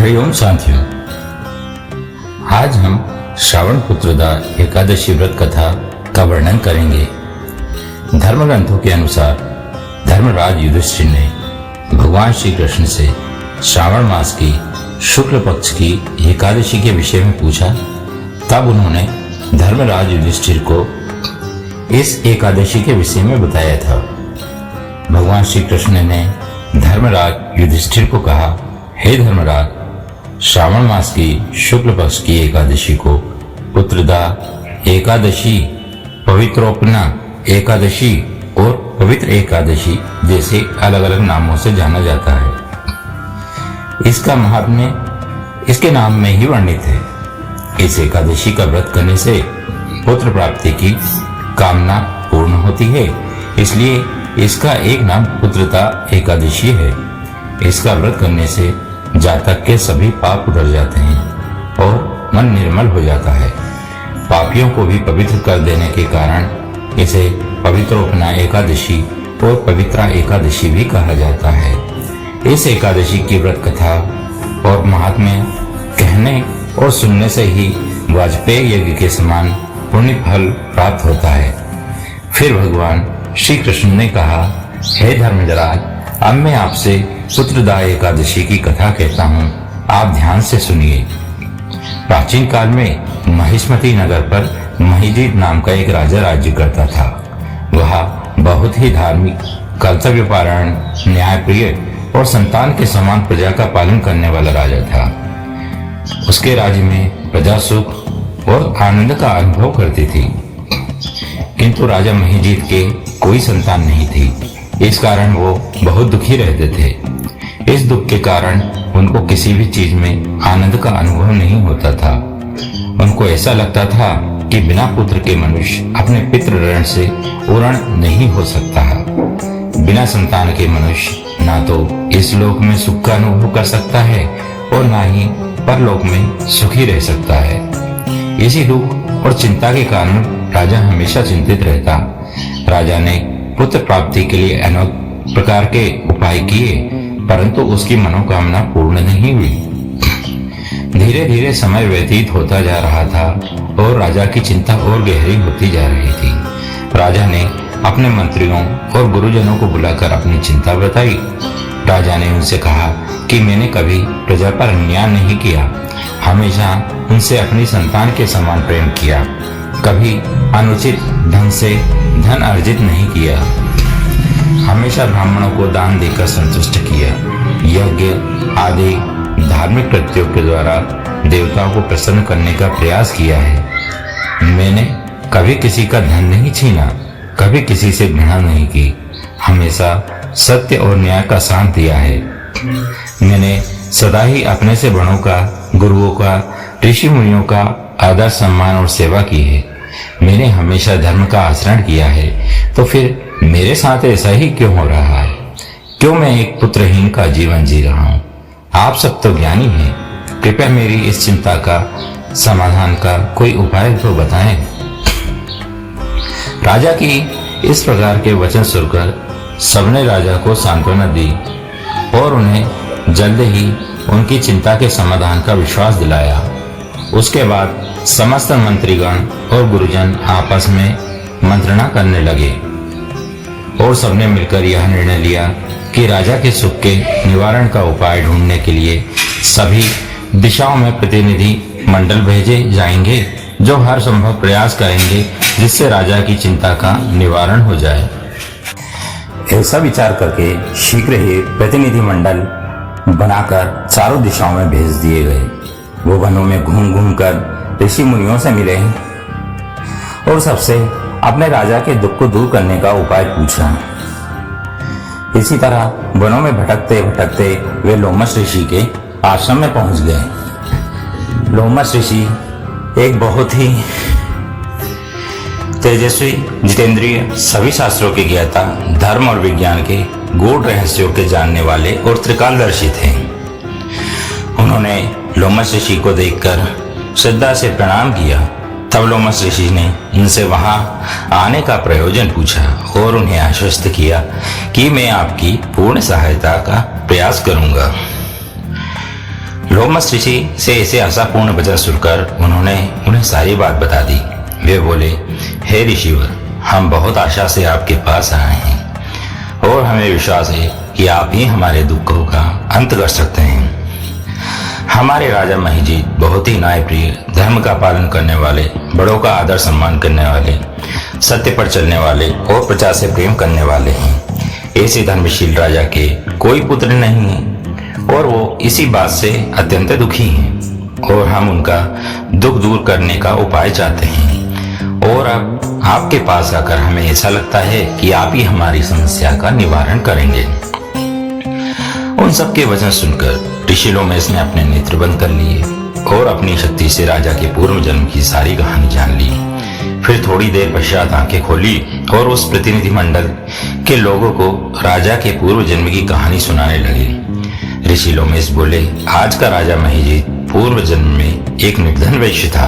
हरिओम साथियों, आज हम श्रावण पुत्रदा एकादशी व्रत कथा का वर्णन करेंगे। धर्म ग्रंथों के अनुसार धर्मराज युधिष्ठिर ने भगवान श्री कृष्ण से श्रावण मास की शुक्ल पक्ष की एकादशी के विषय में पूछा। तब उन्होंने धर्मराज युधिष्ठिर को इस एकादशी के विषय में बताया था। भगवान श्री कृष्ण ने धर्मराज युधिष्ठिर को कहा, हे धर्मराज, श्रावण मास की शुक्ल पक्ष की एकादशी को पुत्रदा एकादशी, पवित्रोपना एकादशी और पवित्र एकादशी जैसे अलग अलग नामों से जाना जाता है। इसका महात्म्य इसके नाम में ही वर्णित है। इस एकादशी का व्रत करने से पुत्र प्राप्ति की कामना पूर्ण होती है, इसलिए इसका एक नाम पुत्रदा एकादशी है। इसका व्रत करने से जातक के सभी पाप उतर जाते हैं और मन निर्मल हो जाता है। पापियों को भी पवित्र कर देने के कारण इसे पवित्रोपना एकादशी और पवित्रा एकादशी भी कहा जाता है। इस एकादशी की व्रत कथा और महात्म्य कहने और सुनने से ही वाजपेयी यज्ञ के समान पुण्य फल प्राप्त होता है। फिर भगवान श्री कृष्ण ने कहा, हे धर्मराज, अब मैं आपसे पुत्रदा एकादशी की कथा कहता हूँ, आप ध्यान से सुनिए। प्राचीन काल में महिष्मती नगर पर महिजीत नाम का एक राजा राज्य करता था। वह बहुत ही धार्मिक, कर्तव्यपरायण, न्यायप्रिय और संतान के समान प्रजा का पालन करने वाला राजा था। उसके राज्य में प्रजा सुख और आनंद का अनुभव करती थी, किंतु राजा महिजीत के कोई संतान नहीं थी। इस कारण वो बहुत दुखी रहते थे। इस दुख के कारण उनको किसी भी चीज में आनंद का अनुभव नहीं होता था। उनको ऐसा लगता था कि बिना पुत्र के मनुष्य अपने पितृ ऋण से पूर्ण नहीं हो सकता है। बिना संतान के मनुष्य ना तो इस लोक में सुख का अनुभव कर सकता है और ना ही परलोक में सुखी रह सकता है। इसी दुख और चिंता के कारण राजा हमेशा चिंतित रहता। राजा ने पुत्र प्राप्ति के लिए अनेक प्रकार के उपाय किए, परंतु उसकी मनोकामना पूर्ण नहीं हुई। धीरे धीरे समय व्यतीत होता जा रहा था और राजा की चिंता और गहरी होती जा रही थी। राजा ने अपने मंत्रियों और गुरुजनों को बुलाकर अपनी चिंता बताई। राजा ने उनसे कहा कि मैंने कभी प्रजा पर अन्याय नहीं किया, हमेशा उनसे अपनी संतान के समान प्रेम किया, कभी अनुचित ढंग से धन अर्जित नहीं किया, हमेशा ब्राह्मणों को दान देकर संतुष्ट किया, यज्ञ आदि धार्मिक कृत्यों के द्वारा देवताओं को प्रसन्न करने का प्रयास किया है। मैंने कभी किसी का धन नहीं छीना, कभी किसी से घृणा नहीं की, हमेशा सत्य और न्याय का साथ दिया है। मैंने सदा ही अपने से बड़ों का, गुरुओं का, ऋषि मुनियों का आदर सम्मान और सेवा की है। मैंने हमेशा धर्म का आचरण किया है, तो फिर मेरे साथ ऐसा ही क्यों हो रहा है? क्यों मैं एक पुत्रहीन का जीवन जी रहा हूँ? आप सब तो ज्ञानी हैं, कृपया मेरी इस चिंता का समाधान का कोई उपाय तो बताएं। राजा की इस प्रकार के वचन सुनकर सबने राजा को सांत्वना दी और उन्हें जल्द ही उनकी चिंता के समाधान का विश्वास दिलाया। उसके बाद समस्त मंत्रीगण और गुरुजन आपस में मंत्रणा करने लगे और सबने मिलकर यह निर्णय लिया कि राजा के सुख के निवारण का उपाय ढूंढने के लिए सभी दिशाओं में प्रतिनिधि मंडल भेजे जाएंगे, जो हर संभव प्रयास करेंगे जिससे राजा की चिंता का निवारण हो जाए। ऐसा विचार करके शीघ्र ही प्रतिनिधि मंडल बनाकर चारों दिशाओं में भेज दिए गए। वो वनों में घूम घूम कर ऋषि मुनियों से मिले और सबसे अपने राजा के दुख को दूर करने का उपाय पूछा। इसी तरह वनों में भटकते भटकते वे लोमश ऋषि के आश्रम में पहुंच गए। लोमश ऋषि एक बहुत ही तेजस्वी, जितेंद्रिय, सभी शास्त्रों के ज्ञाता, धर्म और विज्ञान के गूढ़ रहस्यों के जानने वाले और त्रिकालदर्शी थे। उन्होंने लोमश ऋषि को देखकर श्रद्धा से प्रणाम किया। तब लोमश ऋषि ने उनसे वहां आने का प्रयोजन पूछा और उन्हें आश्वस्त किया कि मैं आपकी पूर्ण सहायता का प्रयास करूंगा। लोमस ऋषि से ऐसे आशापूर्ण वचन सुनकर उन्होंने उन्हें सारी बात बता दी। वे बोले, हे ऋषिवर, हम बहुत आशा से आपके पास आए हैं और हमें विश्वास है कि आप ही हमारे दुखों का अंत कर सकते हैं। हमारे राजा महिजीत बहुत ही न्यायप्रिय, धर्म का पालन करने वाले, बड़ों का आदर सम्मान करने वाले, सत्य पर चलने वाले और प्रजा से प्रेम करने वाले हैं। ऐसे धर्मशील राजा के कोई पुत्र नहीं है और वो इसी बात से अत्यंत दुखी हैं और हम उनका दुख दूर करने का उपाय चाहते हैं। और अब आपके पास आकर हमें ऐसा लगता है कि आप ही हमारी समस्या का निवारण करेंगे। उन सबके वचन सुनकर ऋषि लोमेस ने अपने नेत्र बंद कर लिए और अपनी शक्ति से राजा के पूर्व जन्म की सारी कहानी जान ली। फिर थोड़ी देर पश्चात आंखें खोली और उस प्रतिनिधि मंडल के लोगों को राजा के पूर्व जन्म की कहानी सुनाने लगे। ऋषि लोमेस बोले, आज का राजा महिजीत पूर्व जन्म में एक निर्धन वैश्य था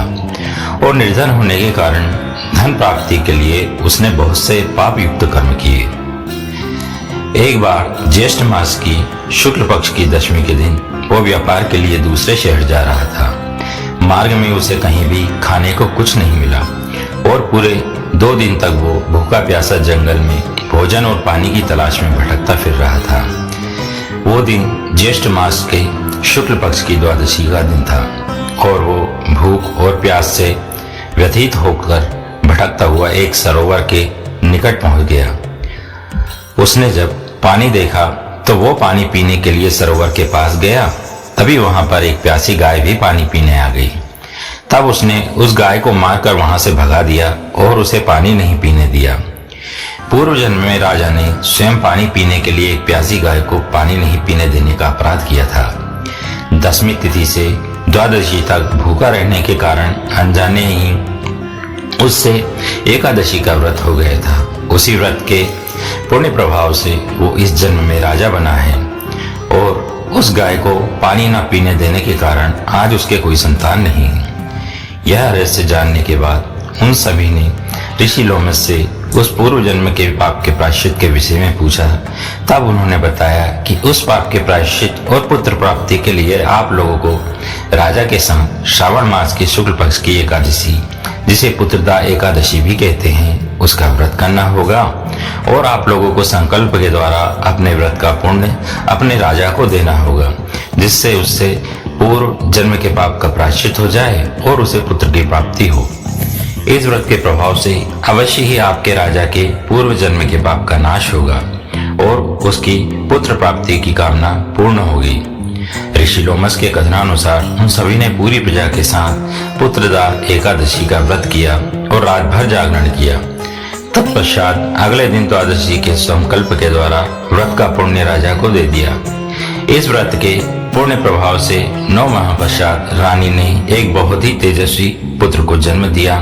और निर्धन होने के कारण धन प्राप्ति के लिए उसने बहुत से पाप युक्त कर्म किए। एक बार ज्येष्ठ मास की शुक्ल पक्ष की दशमी के दिन वो व्यापार के लिए दूसरे शहर जा रहा था। मार्ग में उसे कहीं भी खाने को कुछ नहीं मिला और पूरे 2 दिन तक वो भूखा प्यासा जंगल में भोजन और पानी की तलाश में भटकता फिर रहा था। वो दिन ज्येष्ठ मास के शुक्ल पक्ष की द्वादशी का दिन था और वो भूख और प्यास से व्यथित होकर भटकता हुआ एक सरोवर के निकट पहुंच गया। उसने जब पानी देखा तो वो पानी पीने के लिए सरोवर के पास गया। तभी वहां पर एक प्यासी गाय भी पानी पीने आ गई। तब उसने उस गाय को मारकर वहां से भगा दिया और उसे पानी नहीं पीने दिया। पूर्व जन्म में राजा ने स्वयं पानी पीने के लिए एक प्यासी गाय को पानी नहीं पीने देने का अपराध किया था। 10वीं तिथि से द्वादशी तक भूखा रहने के कारण अनजाने ही उससे एकादशी का व्रत हो गया था। उसी व्रत के पुण्य प्रभाव से वो इस जन्म में राजा बना है और उस गाय को पानी न पीने देने के कारण आज उसके कोई संतान नहीं है। यह रहस्य जानने के बाद उन सभी ने ऋषि लोमस से उस पूर्व जन्म के पाप के प्रायश्चित के विषय में पूछा। तब उन्होंने बताया कि उस पाप के प्रायश्चित और पुत्र प्राप्ति के लिए आप लोगों को राजा के संग श्रावण मास की शुक्ल पक्ष की एकादशी, जिसे पुत्रदा एकादशी भी कहते हैं, उसका व्रत करना होगा और आप लोगों को संकल्प के द्वारा अपने व्रत का पुण्य अपने राजा को देना होगा, जिससे उससे पूर्व जन्म के पाप का प्रायश्चित हो जाए और उसे पुत्र की प्राप्ति हो। इस व्रत के प्रभाव से अवश्य ही आपके राजा के पूर्व जन्म के पाप का नाश होगा और उसकी पुत्र प्राप्ति की कामना पूर्ण होगी। ऋषि लोमस के कथनानुसार उन सभी ने पूरी प्रजा के साथ पुत्रदा एकादशी का व्रत किया और रात भर जागरण किया। तत्पश्चात अगले दिन द्वादशी के संकल्प के द्वारा व्रत का पुण्य राजा को दे दिया। इस व्रत के पुण्य प्रभाव से 9 माह पश्चात रानी ने एक बहुत ही तेजस्वी पुत्र को जन्म दिया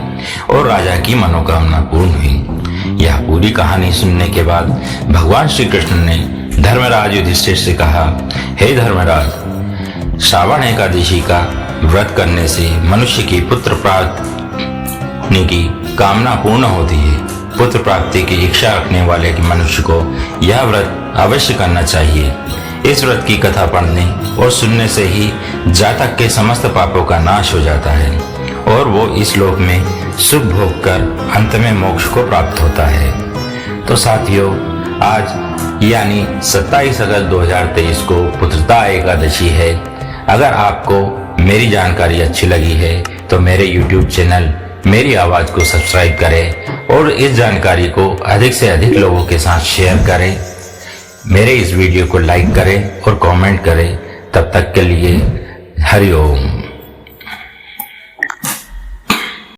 और राजा की मनोकामना पूर्ण हुई। यह पूरी कहानी सुनने के बाद भगवान श्री कृष्ण ने धर्मराज युधिष्ठिर से कहा, हे धर्मराज, श्रावण एकादशी का व्रत करने से मनुष्य की पुत्र प्राप्ति की कामना पूर्ण होती है। पुत्र प्राप्ति की इच्छा रखने वाले मनुष्य को यह व्रत अवश्य करना चाहिए। इस व्रत की कथा पढ़ने और सुनने से ही जातक के समस्त पापों का नाश हो जाता है और वो इस लोक में सुख भोग कर अंत में मोक्ष को प्राप्त होता है। तो साथियों, आज यानी 27 अगस्त 2023 को पुत्रदा एकादशी है। अगर आपको मेरी जानकारी अच्छी लगी है तो मेरे YouTube चैनल मेरी आवाज को सब्सक्राइब करें और इस जानकारी को अधिक से अधिक लोगों के साथ शेयर करें। मेरे इस वीडियो को लाइक करें और कमेंट करें। तब तक के लिए हरि ओम।